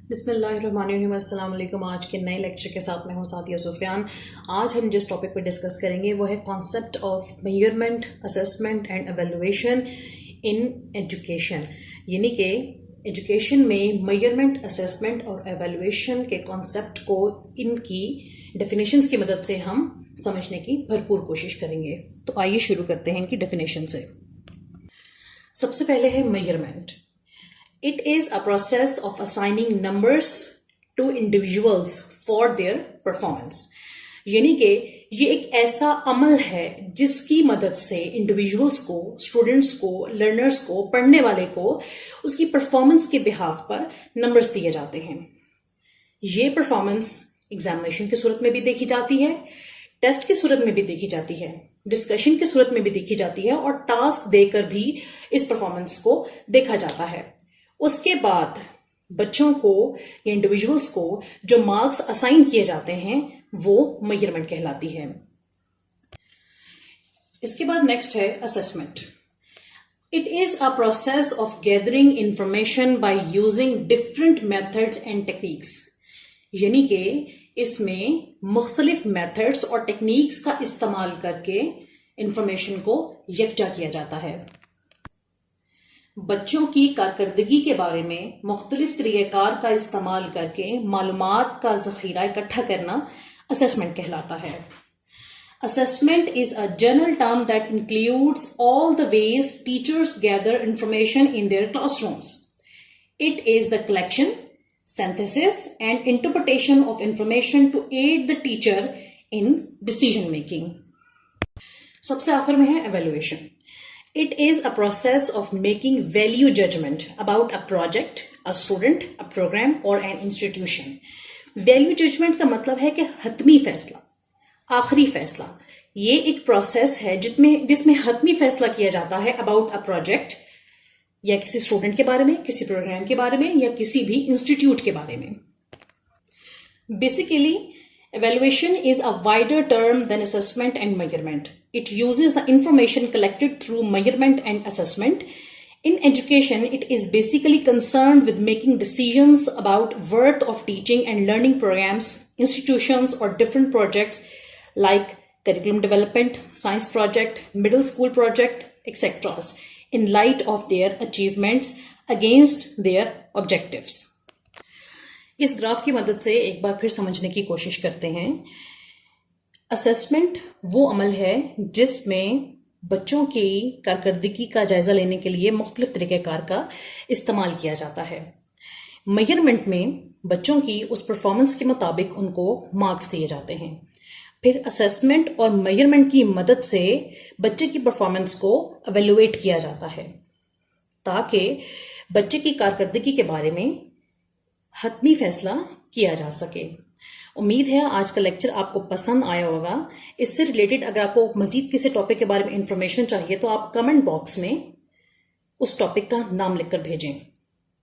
बिस्मिल्लाहिर्रहमानिर्रहीम। अस्सलाम वालेकुम। आज के नए लेक्चर के साथ मैं हूँ सादिया सुफियान। आज हम जिस टॉपिक पर डिस्कस करेंगे वो है concept of measurement, assessment and evaluation in education. यानी कि एजुकेशन में मेजरमेंट, असेसमेंट और एवेलुएशन के कॉन्सेप्ट को इनकी डेफिनेशंस की मदद से हम समझने की भरपूर कोशिश करेंगे। तो आइए शुरू करते हैं इनकी डेफिनेशन से। सबसे पहले है measurement. It is a process of assigning numbers to individuals for their performance। यानी कि ये एक ऐसा अमल है जिसकी मदद से इंडिविजुअल्स को, स्टूडेंट्स को, लर्नर्स को, पढ़ने वाले को उसकी परफॉर्मेंस के बिहाफ पर नंबर्स दिए जाते हैं। ये परफॉर्मेंस एग्जामिनेशन की सूरत में भी देखी जाती है, टेस्ट की सूरत में भी देखी जाती है, डिस्कशन की सूरत में भी देखी जाती है और टास्क देकर भी इस परफॉर्मेंस को देखा जाता है। उसके बाद बच्चों को या इंडिविजुअल्स को जो मार्क्स असाइन किए जाते हैं वो मेजरमेंट कहलाती है। इसके बाद नेक्स्ट है assessment. It is a process of gathering information by using different methods and techniques. यानी कि इसमें मुख्तलिफ मेथड्स और टेक्निक्स का इस्तेमाल करके इंफॉर्मेशन को यकजा किया जाता है। बच्चों की कारकर्दगी के बारे में मुख्तलिफ तरीक़ेकार का इस्तेमाल करके मालूमात का ज़ख़ीरा इकट्ठा करना असेसमेंट कहलाता है। Assessment is a general term that includes all the ways teachers gather information in their classrooms. It is the collection, synthesis and interpretation of information to aid the teacher in decision making. सबसे आखिर में है evaluation. It is a process of making value judgment about a project, a student, a program or an institution। Value judgment का मतलब है कि हतमी फैसला, आखिरी फैसला। ये एक प्रोसेस है जिसमें हतमी फैसला किया जाता है about a project या किसी स्टूडेंट के बारे में, किसी प्रोग्राम के बारे में या किसी भी इंस्टीट्यूट के बारे में। Basically, evaluation is a wider term than assessment and measurement. It uses the information collected through measurement and assessment. In education, it is basically concerned with making decisions about worth of teaching and learning programs, institutions, or different projects like curriculum development, science project, middle school project, etc. in light of their achievements against their objectives. इस graph की मदद से एक बार फिर समझने की कोशिश करते हैं। असेसमेंट वो अमल है जिसमें बच्चों की कारकर्दगी का जायज़ा लेने के लिए मुख्तलिफ तरीक़ेकार का इस्तेमाल किया जाता है। मेजरमेंट में बच्चों की उस परफॉर्मेंस के मुताबिक उनको मार्क्स दिए जाते हैं। फिर असेसमेंट और मेजरमेंट की मदद से बच्चे की परफॉर्मेंस को एवेलुएट किया जाता है ताकि बच्चे की कारकर्दगी के बारे में हतमी फैसला किया जा सके। उम्मीद है आज का लेक्चर आपको पसंद आया होगा। इससे रिलेटेड अगर आपको मज़ीद किसी टॉपिक के बारे में इंफॉर्मेशन चाहिए तो आप कमेंट बॉक्स में उस टॉपिक का नाम लिखकर भेजें।